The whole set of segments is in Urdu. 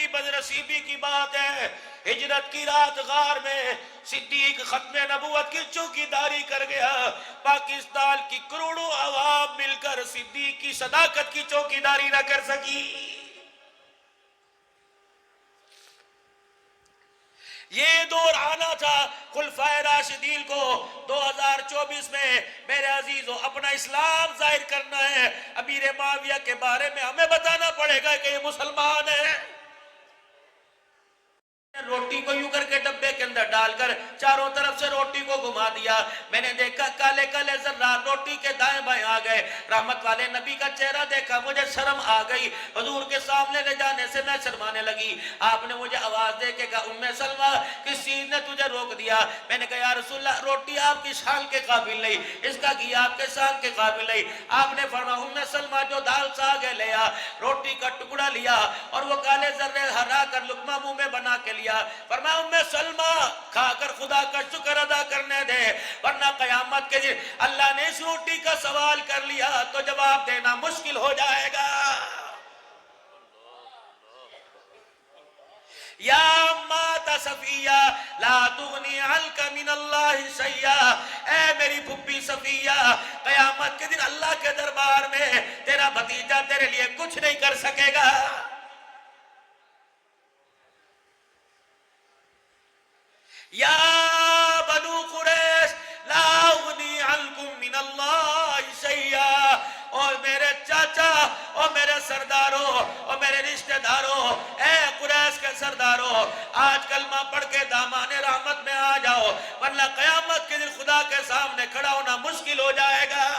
میری بدنصیبی کی بات ہے، ہجرت کی رات غار میں صدیق ختم نبوت کی چوکیداری کر گیا، پاکستان کی کروڑوں عوام مل کر صدیق کی صداقت کی چوکیداری نہ کر سکی۔ یہ دور آنا تھا خلفائے راشدین کو۔ 2024 میں میرے عزیزو اپنا اسلام ظاہر کرنا ہے، امیر معاویہ کے بارے میں ہمیں بتانا پڑے گا کہ یہ مسلمان ہے۔ روٹی کو یوں کر کے ڈبے کے اندر ڈال کر چاروں طرف سے روٹی کو گھما دیا، میں نے دیکھا کالے کالے ذرات روٹی کے دائیں بائیں آ گئے، رحمت والے نبی کا چہرہ دیکھا، مجھے شرم آ گئی، حضور کے سامنے لے جانے سے میں شرمانے لگی۔ آپ نے مجھے آواز دے کے کہا ام سلمہ کس چیز نے تجھے روک دیا؟ میں نے کہا یا رسول اللہ روٹی آپ کی شان کے قابل نہیں، اس کا گھی آپ کے شان کے قابل نہیں۔ آپ نے فرمایا ام سلمہ جو دال ساگ ہے لیا، روٹی کا ٹکڑا لیا اور وہ کالے ذرے ہرا کر لقمہ منہ میں بنا کے لیا، فرمایا ام سلمہ کھا کر خدا کا شکر ادا کرنے دے، ورنہ قیامت کے دن اللہ نے اس روٹی کا سوال کر لیا تو جواب دینا مشکل ہو جائے گا۔ یا امات صفیہ لا تغنی عنک من اللہ شیئا، اے میری پھپھی صفیہ قیامت کے دن اللہ کے دربار میں تیرا بھتیجا تیرے لیے کچھ نہیں کر سکے گا۔ یا بنو قریش لا اغنی عنکم من اللہ شیئا، اور میرے چاچا اور میرے سرداروں اور میرے رشتہ داروں، اے قریش کے سرداروں آج کلمہ پڑھ کے دامان رحمت میں آ جاؤ، ورنہ قیامت کے دن خدا کے سامنے کھڑا ہونا مشکل ہو جائے گا۔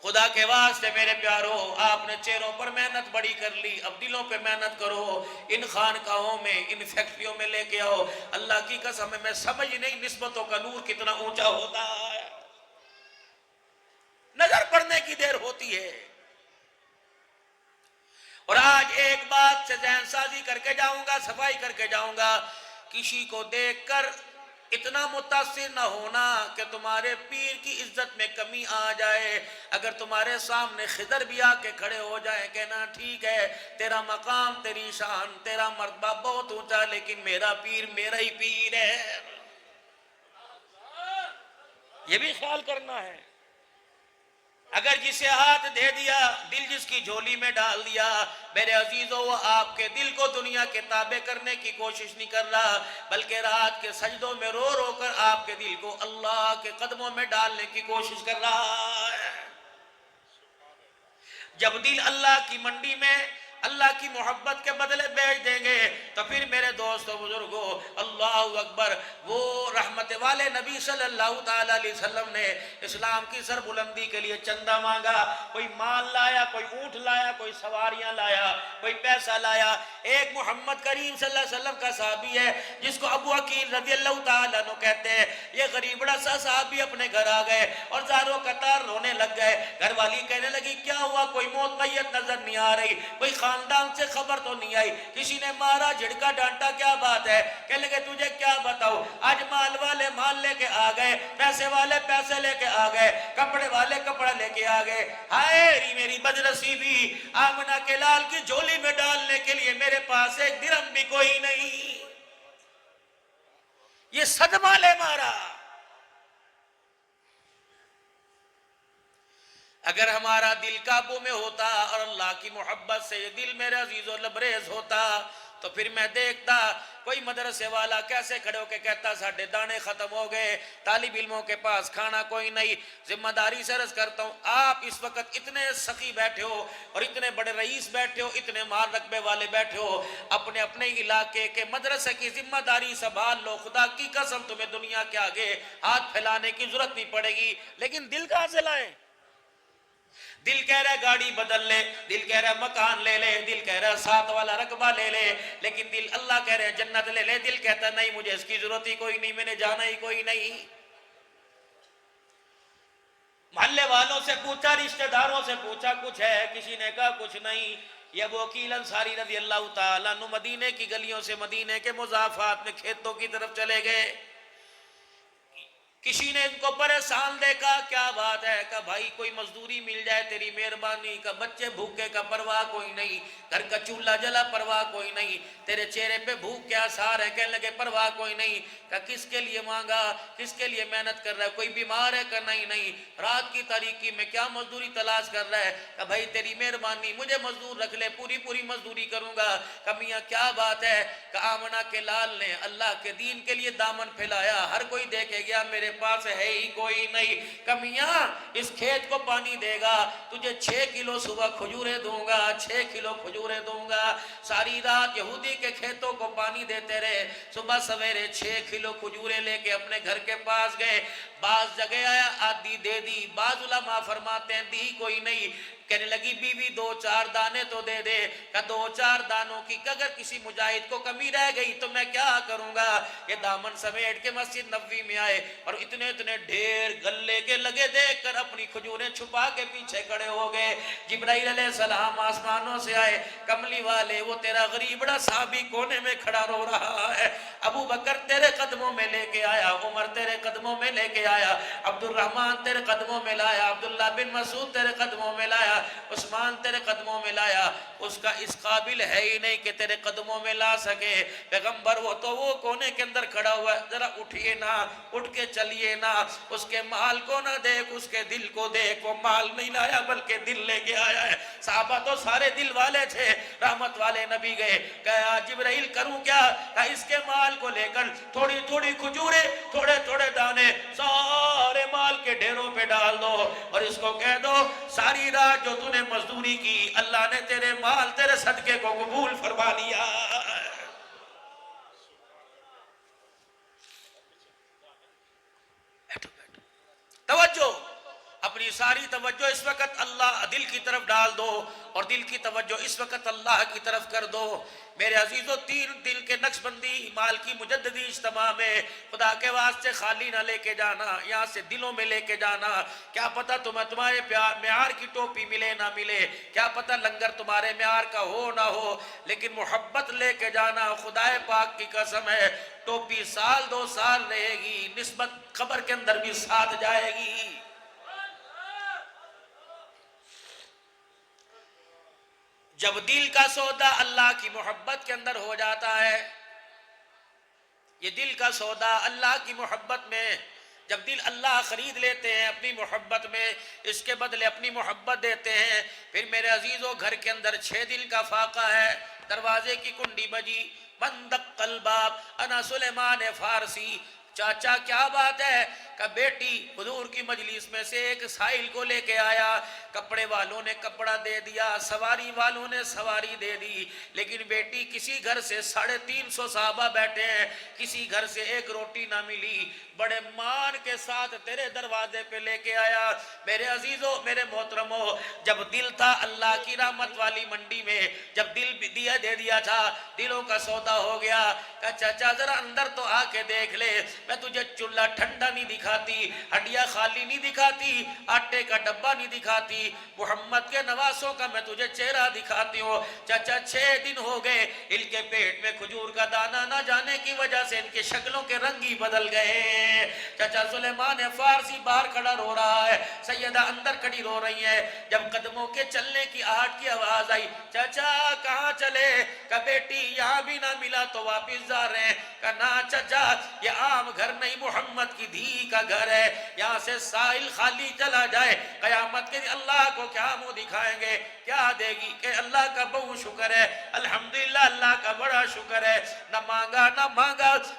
خدا کے واسطے میرے پیارو آپ نے چہروں پر محنت بڑی کر لی، اب دلوں پہ محنت کرو، ان خانقاہوں میں ان فیکٹریوں میں لے کے آؤ۔ اللہ کی قسم میں سمجھ نہیں نسبتوں کا نور کتنا اونچا ہوتا ہے، نظر پڑنے کی دیر ہوتی ہے۔ اور آج ایک بات سے ذہن سازی کر کے جاؤں گا، صفائی کر کے جاؤں گا، کسی کو دیکھ کر اتنا متاثر نہ ہونا کہ تمہارے پیر کی عزت میں کمی آ جائے۔ اگر تمہارے سامنے خضر بھی آ کے کھڑے ہو جائیں کہنا ٹھیک ہے تیرا مقام تیری شان تیرا مرتبہ بہت اونچا، لیکن میرا پیر میرا ہی پیر ہے، یہ بھی خیال کرنا ہے۔ اگر جسے ہاتھ دے دیا دل جس کی جھولی میں ڈال دیا، میرے عزیزو وہ آپ کے دل کو دنیا کے تابع کرنے کی کوشش نہیں کر رہا، بلکہ رات کے سجدوں میں رو رو کر آپ کے دل کو اللہ کے قدموں میں ڈالنے کی کوشش کر رہا ہے۔ جب دل اللہ کی منڈی میں اللہ کی محبت کے بدلے بیچ دیں گے تو پھر میرے دوستو بزرگو اللہ اکبر، وہ رحمت والے نبی صلی اللہ تعالیٰ علیہ وسلم نے اسلام کی سر بلندی کے لیے چندہ مانگا، کوئی مال لایا، کوئی اونٹ لایا، کوئی سواریاں لایا، کوئی پیسہ لایا۔ ایک محمد کریم صلی اللہ علیہ وسلم کا صحابی ہے جس کو ابو عقیل رضی اللہ تعالیٰ عنہ کہتے ہیں، یہ غریبڑا سا صحابی اپنے گھر آ گئے اور زاروں قطار رونے لگ گئے۔ گھر والی کہنے لگی کیا ہوا؟ کوئی موت میت نظر نہیں آ رہی، کوئی خاندان سے خبر تو نہیں آئی، کسی نے مارا جھڑکا ڈانٹا، کیا بات ہے؟ کہنے لگے تجھے کیا بتاؤ، آج مال والے مال لے کے آ گئے، پیسے والے پیسے لے کے آ گئے، کپڑے والے کپڑا لے کے آ گئے، ہائے میری بدنصیبی، آمنہ کے لال کی جھولی میں ڈالنے کے لیے میرے پاس ایک درہم بھی کوئی نہیں۔ یہ صدمہ لے مارا۔ اگر ہمارا دل قابو میں ہوتا اور اللہ کی محبت سے یہ دل میرے عزیز و لبریز ہوتا تو پھر میں دیکھتا کوئی مدرسے والا کیسے کھڑے ہو کے کہتا ساڑھے دانے ختم ہو گئے، طالب علموں کے پاس کھانا کوئی نہیں۔ ذمہ داری سے عرض کرتا ہوں آپ اس وقت اتنے سخی بیٹھے ہو اور اتنے بڑے رئیس بیٹھے ہو، اتنے مال رقبے والے بیٹھے ہو، اپنے اپنے علاقے کے مدرسے کی ذمہ داری سنبھال لو، خدا کی قسم تمہیں دنیا کے آگے ہاتھ پھیلانے کی ضرورت نہیں پڑے گی۔ لیکن دل کہاں سے لائیں؟ دل کہہ رہا ہے گاڑی بدل لے، دل کہہ رہا ہے مکان لے لے، دل کہہ رہا ہے 7 والا رقبہ لے لے، لیکن دل اللہ کہہ رہے ہیں جنت لے لے، دل کہتا ہے نہیں مجھے اس کی ضرورت ہی کوئی نہیں، میں نے جانا ہی کوئی نہیں۔ محلے والوں سے پوچھا، رشتہ داروں سے پوچھا کچھ ہے، کسی نے کہا کچھ نہیں۔ یہ ابو عقیل انصاری رضی اللہ تعالیٰ عنہ مدینے کی گلیوں سے مدینے کے مضافات میں کھیتوں کی طرف چلے گئے۔ کسی نے ان کو پریشان دیکھا، کیا بات ہے؟ کہ بھائی کوئی مزدوری مل جائے تیری مہربانی، کا بچے بھوکے کا پرواہ کوئی نہیں، گھر کا چولہا جلا پرواہ کوئی نہیں، تیرے چہرے پہ بھوک کے آثار ہے، کہنے لگے پرواہ کوئی نہیں۔ کہ کس کے لیے مانگا، کس کے لیے محنت کر رہا ہے؟ کوئی بیمار ہے؟ کہ نہیں نہیں، رات کی تاریکی میں کیا مزدوری تلاش کر رہا ہے؟ کہ بھائی تیری مہربانی مجھے مزدور رکھ لے، پوری مزدوری کروں گا۔ کہ میاں کیا بات ہے؟ کہ آمنہ کے لال نے اللہ کے دین کے لیے دامن پھیلایا، ہر کوئی دیکھے گیا میرے پاس ہے ہی کوئی نہیں، کہ میاں اس کھیت کو پانی دے گا، تجھے 6 کلو صبح کھجورے دوں گا، 6 کلو کھجورے دوں گا۔ ساری رات یہودی کے کھیتوں کو پانی دیتے رہے، صبح سویرے 6 کلو کھجورے لے کے اپنے گھر کے پاس گئے۔ بعض جگہ آیا آدھی دے دی، بعض علماء فرماتے ہیں دی کوئی نہیں۔ کہنے لگی بیوی 2-4 دانے تو دے دے۔ کہ 2-4 دانوں کی اگر کسی مجاہد کو کمی رہ گئی تو میں کیا کروں گا؟ یہ دامن سمیٹ کے مسجد نبوی میں آئے اور اتنے ڈھیر گلے کے لگے دیکھ کر اپنی کھجوریں چھپا کے پیچھے کھڑے ہو گئے۔ جبرائیل علیہ السلام آسمانوں سے آئے، کملی والے وہ تیرا غریب بڑا صحابی کونے میں کھڑا رو رہا ہے، ابو بکر تیرے قدموں میں لے کے آیا، عمر تیرے قدموں میں لے کے آیا، عبد الرحمن تیرے قدموں میں لایا، عبداللہ بن مسعود تیرے قدموں میں لایا، عثمان تیرے قدموں میں لایا۔ اس کا اس قابل ہے ہی نہیں کہ تیرے قدموں میں لا سکے۔ پیغمبر وہ تو وہ کونے کے اندر کھڑا ہوا ہے، ذرا اٹھئے نہ، اٹھ کے چلیے نہ، اس کے مال کو نہ دیکھ، اس کے دل کو دیکھ۔ وہ مال نہیں لایا بلکہ دل لے کے آیا ہے۔ صحابہ تو سارے دل والے تھے، رحمت والے نبی گئے، کہا جبرائیل کروں کیا؟ کہا اس کے مال کو لے کر تھوڑی کھجورے، تھوڑے دانے سارے مال کے ڈھیروں پہ ڈال دو، اور اس کو کہہ دو ساری رات جو تو نے مزدوری کی اللہ نے تیرے مال تیرے صدقے کو قبول فرما لیا۔ توجہ، اپنی ساری توجہ اس وقت اللہ دل کی طرف ڈال دو، اور دل کی توجہ اس وقت اللہ کی طرف کر دو۔ میرے عزیزو، 3 دل کے نقش بندی مال کی مجددی اجتماع میں خدا کے واسطے خالی نہ لے کے جانا، یہاں سے دلوں میں لے کے جانا۔ کیا پتہ تمہارے معیار کی ٹوپی ملے نہ ملے، کیا پتہ لنگر تمہارے معیار کا ہو نہ ہو، لیکن محبت لے کے جانا۔ خدا پاک کی قسم ہے، ٹوپی 1-2 سال رہے گی، نسبت قبر کے اندر بھی ساتھ جائے گی۔ جب دل کا سودا اللہ کی محبت کے اندر ہو جاتا ہے، یہ دل کا سودا اللہ کی محبت میں، جب دل اللہ خرید لیتے ہیں اپنی محبت میں، اس کے بدلے اپنی محبت دیتے ہیں، پھر میرے عزیزو گھر کے اندر 6 دل کا فاقہ ہے۔ دروازے کی کنڈی بجی، من دق الباب انا سلیمان فارسی۔ چاچا کیا بات ہے؟ کہ بیٹی حضور کی مجلس میں سے ایک سائل کو لے کے آیا، کپڑے والوں نے کپڑا دے دیا، سواری والوں نے سواری دے دی، لیکن بیٹی کسی گھر سے 350 صحابہ بیٹھے ہیں، کسی گھر سے ایک روٹی نہ ملی، بڑے مان کے ساتھ تیرے دروازے پہ لے کے آیا۔ میرے عزیزو، میرے محترمو، جب دل تھا اللہ کی رحمت والی منڈی میں، جب دل بھی دے دیا تھا، دلوں کا سودا ہو گیا، کہ چاچا ذرا اندر تو آ کے دیکھ لے، میں تجھے چولہا ٹھنڈا نہیں دکھاتی، ہڈیاں خالی نہیں دکھاتی، آٹے کا ڈبہ نہیں دکھاتی، محمد کے نواسوں کا میں تجھے چہرہ دکھاتی ہوں۔ چاچا 6 دن ہو گئے، ان کے پیٹ میں کھجور کا دانہ نہ جانے کی وجہ سے ان کے شکلوں کے رنگ ہی بدل گئے۔ چاچا سلیمان فارسی باہر کھڑا رو رہا ہے، سیدہ اندر کھڑی رو رہی ہے۔ جب قدموں کے چلنے کی آہٹ کی آواز آئی، چاچا کہاں چلے؟ کہ بیٹی یہاں بھی نہ ملا تو واپس جا رہے ہیں۔ کہ نا چاچا، یہ عام گھر نہیں، محمد کی دھی کا گھر ہے، یہاں سے سائل خالی چلا جائے، قیامت کے اللہ کو کیا منہ دکھائیں گے؟ کیا دے گی؟ کہ اللہ کا بہت شکر ہے، الحمدللہ اللہ کا بڑا شکر ہے، نہ مانگا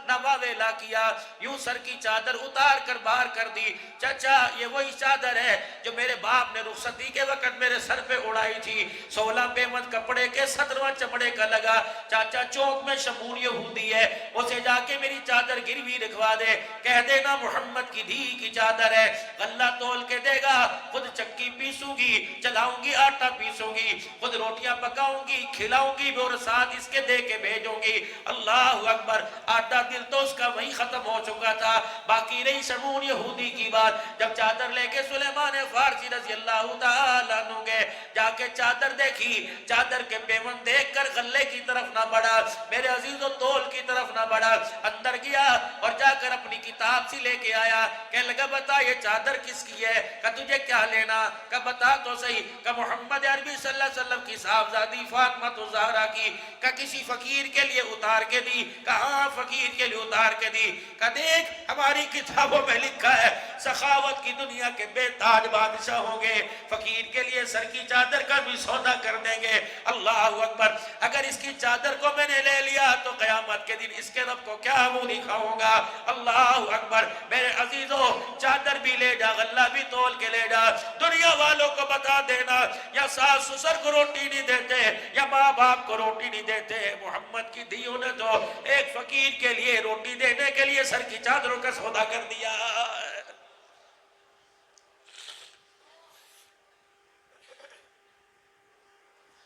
نہ واویلا کیا، یوں سر کی چادر اتار کر باہر کر دی۔ چچا یہ وہی چادر ہے جو میرے باپ نے رخصتی کے وقت میرے سر پہ اڑائی تھی، 16 پیمنٹ کپڑے کے 17واں چمڑے کا لگا۔ چاچا چوک میں شمون یہودی ہے، اسے جا کے میری چادر گروی رکھوا دے، کہہ دینا محمد کی دھی کی چادر ہے، غلہ تول کے دے گا، خود چکی پیسوں گی، چلاؤں گی آٹا پیسوں گی، خود روٹیاں پکاؤں گی، کھلاؤں گی بھی، اور ساتھ اس کے دے کے بھیجوں گی۔ اللہ اکبر! آدھا دل تو اس کا وہی ختم ہو چکا تھا، باقی رہی شمون یہودی کی بات۔ جب چادر لے کے سلیمان فارسی رضی اللہ تعالیٰ عنہ گئے، جا کے چادر دیکھی، چادر کے پیون دیکھ کر غلے کی طرف نہ بڑھا، میرے عزیزو تول کی طرف نہ بڑھا، اندر گیا اور جا کر اپنی کتاب سی لے کے آیا، کہنے لگا بتا یہ چادر کس کی ہے؟ کہ تجھے کیا لینا؟ کہ بتا تو صحیح۔ کہ محمد عربی صلی اللہ علیہ وسلم کی صاحبزادی فاطمہ الزہرا کی۔ کہ کسی فقیر کے لیے اتار کے دی؟ کہ ہاں فقیر کے لیے اتار کے دی۔ کہ دیکھ ہماری کتابوں میں لکھا ہے سخاوت کی دنیا کے بے تاج بادشاہ ہوں گے، فقیر کے لیے سر کی چادر کا بھی سودا کر دیں گے۔ اللہ اکبر، اگر اس کی چادر کو میں نے لے لیا تو قیامت کے دن اس کے رب کو کیا منہ دکھاؤں گا؟ اللہ اکبر۔ میرے عزیزو چادر بھی لے جا، غلہ بھی تول کے لے جا، دنیا والوں کو بتا دینا یا ساس سسر کو روٹی نہیں دیتے یا ماں باپ کو روٹی نہیں دیتے، محمد کی دھیوں نے تو ایک فقیر کے لیے روٹی دینے کے لیے سر کی چادروں کا سودا کر دیا۔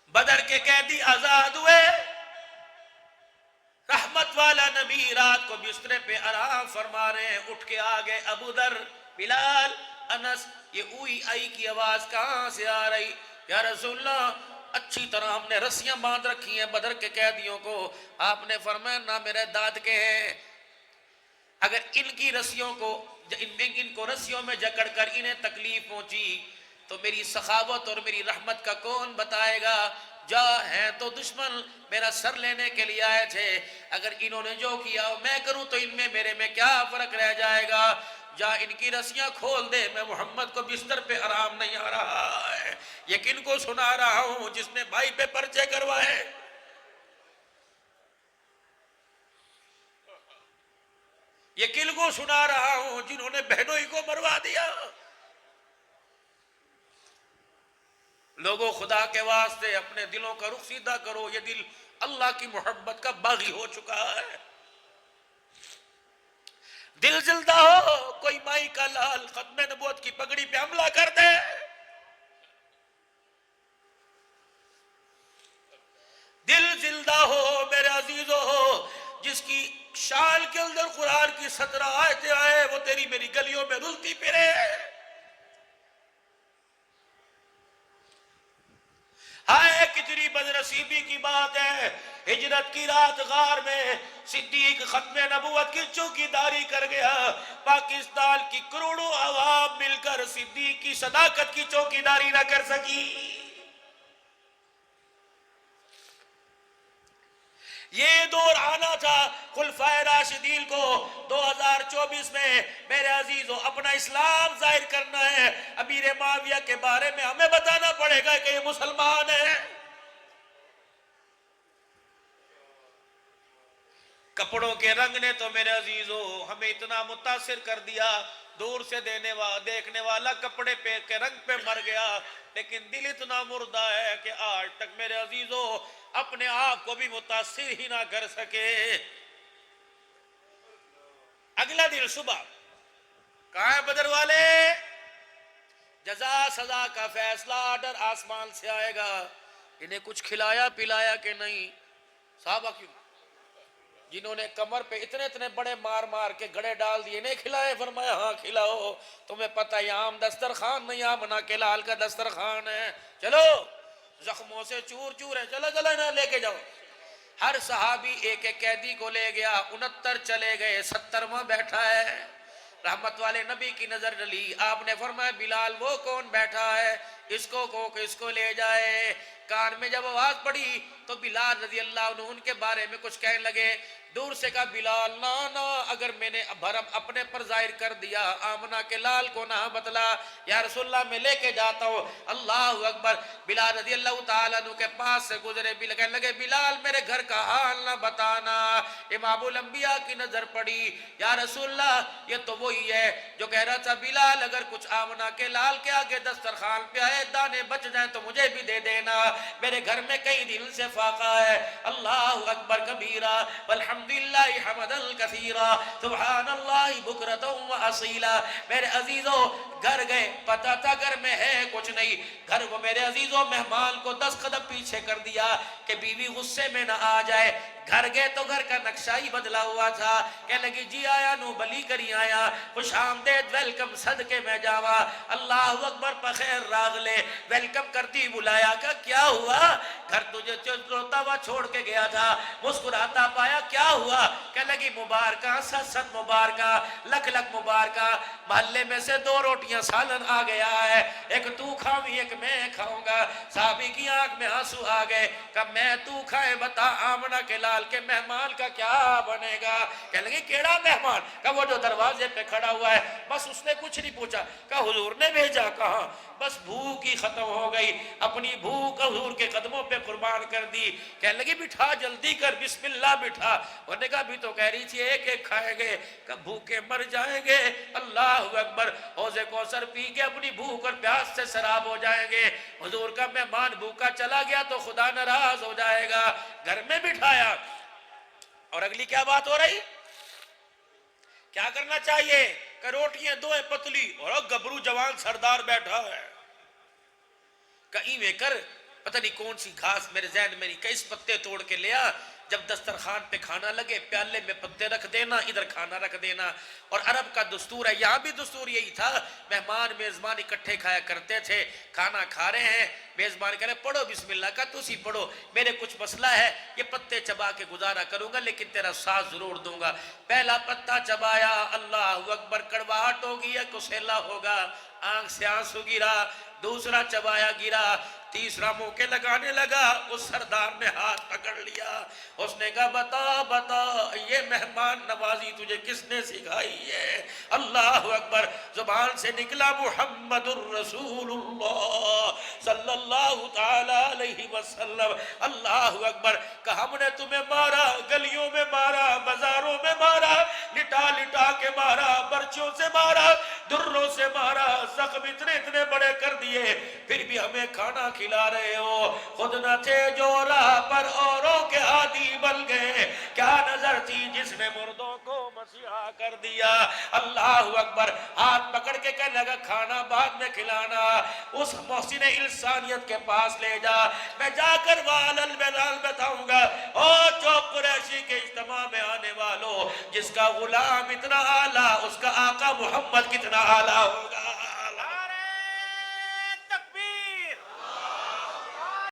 بدر کے قیدی آزاد ہوئے، رحمت والا نبی رات کو بسترے پہ آرام فرما رہے ہیں، اٹھ کے آگئے ابو ذر، بلال، انس، یہ اوئی آئی کی آواز کہاں سے آ رہی؟ یا رسول اللہ اچھی طرح ہم نے رسیاں باندھ رکھی ہیں بدر کے قیدیوں کو۔ آپ نے فرمایا نہ میرے داد کے ہیں، اگر ان کی رسیوں کو ان کو رسیوں میں جکڑ کر انہیں تکلیف پہنچی تو میری سخاوت اور میری رحمت کا کون بتائے گا؟ جا ہیں تو دشمن میرا سر لینے کے لیے آئے تھے، اگر انہوں نے جو کیا میں کروں تو ان میں میرے میں کیا فرق رہ جائے گا؟ جا ان کی رسیاں کھول دے، میں محمد کو بستر پہ آرام نہیں آ رہا ہے۔ یہ کن کو سنا رہا ہوں؟ جس نے بھائی پہ پرچے کروائے، یہ کن کو سنا رہا ہوں؟ جنہوں نے بہنوں ہی کو مروا دیا۔ لوگوں خدا کے واسطے اپنے دلوں کا رخ سیدھا کرو، یہ دل اللہ کی محبت کا باغی ہو چکا ہے۔ دل زندہ ہو، کوئی مائی کا لال ختم نبوت کی پگڑی پہ حملہ کر دے، دل زندہ ہو میرے عزیزو ہو، جس کی شال کے اندر قرآن کی 17 آیتیں آئے وہ تیری میری گلیوں میں رلتی پھرے۔ ہائے کتنی بدنصیبی کی بات ہے، ہجرت کی رات غار میں صدیق ختم نبوت کی چوکی داری کر گیا، پاکستان کی کروڑوں عوام مل کر صدیق کی صداقت کی چوکی داری نہ کر سکی۔ یہ دور آنا تھا خلفائے راشدین کو۔ 2024 میں میرے عزیزو اپنا اسلام ظاہر کرنا ہے، امیر معاویہ کے بارے میں ہمیں بتانا پڑے گا کہ یہ مسلمان ہے۔ کپڑوں کے رنگ نے تو میرے عزیزو ہمیں اتنا متاثر کر دیا، دور سے دیکھنے والا کپڑے پہ کے رنگ پہ مر گیا، لیکن دل اتنا مردہ ہے کہ آج تک میرے عزیزو اپنے آپ کو بھی متاثر ہی نہ کر سکے۔ اگلا دن صبح کہاں ہے بدر والے؟ جزا سزا کا فیصلہ آرڈر آسمان سے آئے گا۔ انہیں کچھ کھلایا پلایا کہ نہیں؟ صحابہ کیوں جنہوں نے کمر پہ اتنے بڑے مار مار کے گڑے ڈال دیے نہیں کھلائے؟ فرمایا ہاں کھلاؤ، تمہیں پتہ یہ عام دسترخوان نہیں، آمنہ کے لال کا دسترخوان ہے، چلو زخموں سے چور چور ہے، چلو نہ لے کے جاؤ۔ ہر صحابی ایک ایک قیدی کو لے گیا، 69 چلے گئے، 70واں بیٹھا ہے۔ رحمت والے نبی کی نظر ڈلی، آپ نے فرمایا بلال وہ کون بیٹھا ہے؟ اس کو کہو کہ اس کو لے جائے۔ کان میں جب آواز پڑی تو بلال رضی اللہ عنہ ان کے بارے میں کچھ کہنے لگے، دور سے کہا بلال نہ اگر میں نے بھرم اپنے پر ظاہر کر دیا آمنہ کے لال کو نہ بتلا، یا رسول اللہ میں لے کے جاتا ہوں۔ اللہ اکبر، بلال رضی اللہ تعالیٰ عنہ کے پاس سے گزرے، کہنے لگے بلال میرے گھر کا حال نہ بتانا۔ امام الانبیاء کی نظر پڑی، یا رسول اللہ یہ تو وہی ہے جو کہہ رہا تھا بلال اگر کچھ آمنہ کے لال کے آگے دسترخوان پہ آئے دانے بچ جائیں تو مجھے بھی دے دینا، میرے گھر میں کئی دن سے فاقہ ہے۔ اللہ اکبر کبیرہ والحمد الحمدللہ حمدا کثیرا سبحان اللہ بکرۃ و اصیلا۔ میرے عزیزوں گھر گئے، پتہ تھا گھر میں ہے کچھ نہیں، گھر کو میرے عزیزوں مہمان کو 10 قدم پیچھے کر دیا کہ بیوی غصے میں نہ آ جائے۔ گھر گئے تو گھر کا نقشہ ہی بدلا ہوا تھا، کہنے لگی جی آیا نو بلی کری آیا، خوش آمدید ویلکم صدقے میں جاوا، اللہ اکبر پخیر راغلے، ویلکم کرتی بلایا کہ کیا ہوا؟ گھر تجھے روتا ہوا چھوڑ کے گیا تھا، مسکراتا پایا کیا ہوا؟ کہنے لگی مبارکہ ست ست مبارکہ لکھ لکھ مبارکہ، محلے میں سے 2 روٹیاں سالن آ گیا ہے، ایک تو کھاوی ایک میں کھاؤں گا۔ صحابی کی آنکھ میں آنسو آ گئے کہ میں تو کھائے بتا آمنہ کے لال کے مہمان کا کیا بنے گا؟ کہنے لگی کیڑا مہمان؟ کہ وہ جو دروازے پہ کھڑا ہوا ہے۔ بس اس نے کچھ نہیں پوچھا کہ حضور نے بھیجا کہاں؟ بس بھوک ہی ختم ہو گئی، اپنی بھوک حضور کے قدموں پہ قربان کر دی۔ کہنے لگی بٹھا جلدی کر، بسم اللہ بٹھا۔ انہوں نے کہا بھی تو کہہ رہی تھی ایک ایک کھائیں گے، کہ بھوکے مر جائیں گے، اللہ اکبر، حوض کوثر پی کے اپنی بھوک اور پیاس سے سراب ہو جائیں گے۔ حضور کا مہمان بھوکا چلا گیا تو خدا ناراض ہو جائے گا، گھر میں بٹھایا۔ اور اگلی کیا بات ہو رہی؟ کیا کرنا چاہیے؟ کہ روٹیاں 2 پتلی اور گبرو جوان سردار بیٹھا ہے، کہیں میں کر پتہ نہیں کون سی گھاس میرے ذہن میں نہیں کہ اس پتے توڑ کے لیا، جب دسترخوان پہ کھانا لگے پیالے میں پتے رکھ دینا، ادھر کھانا رکھ دینا۔ اور عرب کا دستور ہے، یہاں بھی دستور یہی تھا، مہمان میزبان اکٹھے کھایا کرتے تھے۔ کھانا کھا رہے ہیں، میزبان کہہ رہے پڑھو بسم اللہ کا، تو سی پڑھو، میرے کچھ مسئلہ ہے، یہ پتے چبا کے گزارا کروں گا لیکن تیرا ساتھ ضرور دوں گا۔ پہلا پتا چبایا، اللہ اکبر، کڑواہٹ ہوگی یا کسیلا ہوگا، آنکھ سے آنسو گرا۔ دوسرا چبایا گرا، تیسرا منہ کے لگانے لگا، اس سردار نے ہاتھ پکڑ لیا، اس نے کہا بتا بتا یہ مہمان نوازی تجھے کس نے سکھائی ہے؟ اللہ اکبر، زبان سے نکلا محمد الرسول اللہ صلی اللہ تعالی علیہ وسلم، اللہ اکبر، کہ ہم نے تمہیں مارا، گلیوں میں مارا، بازاروں میں مارا، لٹا لٹا کے مارا، برچوں سے مارا، دروں سے مارا، زخم اتنے اتنے بڑے کر دیے، پھر بھی ہمیں کھانا کھلا رہے ہو۔ خود نہ تھے جو راہ پر اوروں کے عادی بن گئے، کیا نظر تھی جس نے مردوں کو مسیحا کر دیا؟ اللہ اکبر، ہاتھ پکڑ کے کہنے لگا کھانا بعد میں کھلانا، اس محسن انسانیت کے پاس لے جا، میں جا کر والل بلال بتاؤں گا، او جو قریشی کے اجتماع میں آنے والوں، جس کا غلام اتنا اعلیٰ، اس کا آقا محمد کتنا اعلیٰ ہوگا۔